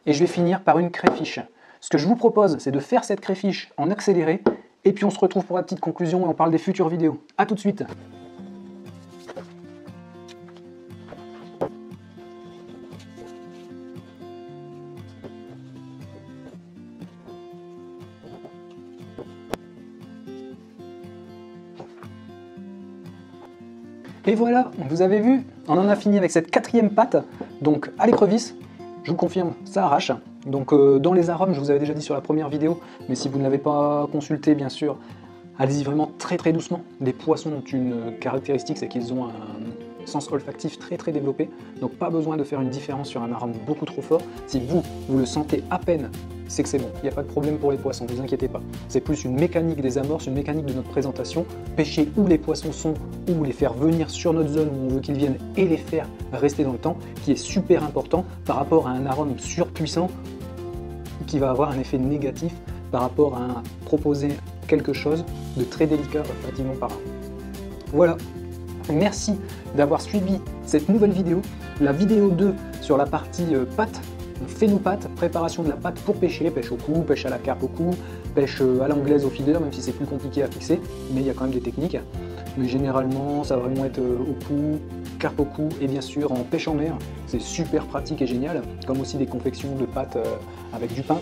et je vais finir par une crayfish. Ce que je vous propose, c'est de faire cette crayfish en accéléré, et puis on se retrouve pour la petite conclusion et on parle des futures vidéos. A tout de suite. Et voilà, vous avez vu, on en a fini avec cette 4e pâte, donc à l'écrevisse, je vous confirme, ça arrache. Donc dans les arômes, je vous avais déjà dit sur la première vidéo, mais si vous ne l'avez pas consulté, bien sûr, allez-y vraiment très doucement. Les poissons ont une caractéristique, c'est qu'ils ont un sens olfactif très développé, donc pas besoin de faire une différence sur un arôme beaucoup trop fort. Si vous le sentez à peine, c'est que c'est bon, il n'y a pas de problème pour les poissons, ne vous inquiétez pas. C'est plus une mécanique des amorces, une mécanique de notre présentation, pêcher où les poissons sont, ou les faire venir sur notre zone où on veut qu'ils viennent et les faire rester dans le temps, qui est super important par rapport à un arôme surpuissant qui va avoir un effet négatif par rapport à proposer quelque chose de très délicat relativement par là. Voilà, merci d'avoir suivi cette nouvelle vidéo, la vidéo 2 sur la partie pâte. On fait nos pâtes, préparation de la pâte pour pêcher, pêche au cou, pêche à la carpe au cou, pêche à l'anglaise au feeder, même si c'est plus compliqué à fixer, mais il y a quand même des techniques. Mais généralement, ça va vraiment être au cou, carpe au cou, et bien sûr en pêche en mer, c'est super pratique et génial, comme aussi des confections de pâtes avec du pain,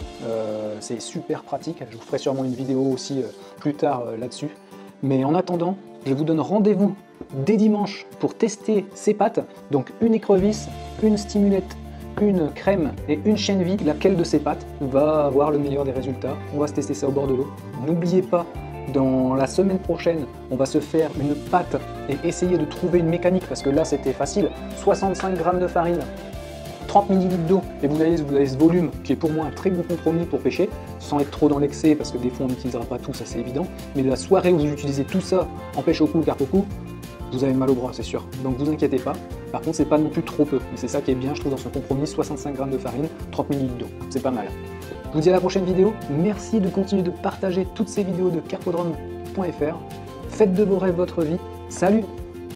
c'est super pratique, je vous ferai sûrement une vidéo aussi plus tard là-dessus. Mais en attendant, je vous donne rendez-vous dès dimanche pour tester ces pâtes, donc une écrevisse, une stimulette, une crème et une chaîne vie, laquelle de ces pâtes va avoir le meilleur des résultats. On va se tester ça au bord de l'eau. N'oubliez pas, dans la semaine prochaine, on va se faire une pâte et essayer de trouver une mécanique, parce que là c'était facile, 65 g de farine, 30 ml d'eau, et vous avez ce volume qui est pour moi un très bon compromis pour pêcher, sans être trop dans l'excès, parce que des fois on n'utilisera pas tout, ça c'est évident, mais la soirée où vous utilisez tout ça en pêche au cou, carpe au cou, vous avez mal au bras, c'est sûr. Donc vous inquiétez pas. Par contre, c'est pas non plus trop peu. Mais c'est ça qui est bien, je trouve, dans ce compromis, 65 g de farine, 30 ml d'eau. C'est pas mal. Je vous dis à la prochaine vidéo. Merci de continuer de partager toutes ces vidéos de carpodrome.fr. Faites de vos rêves votre vie. Salut!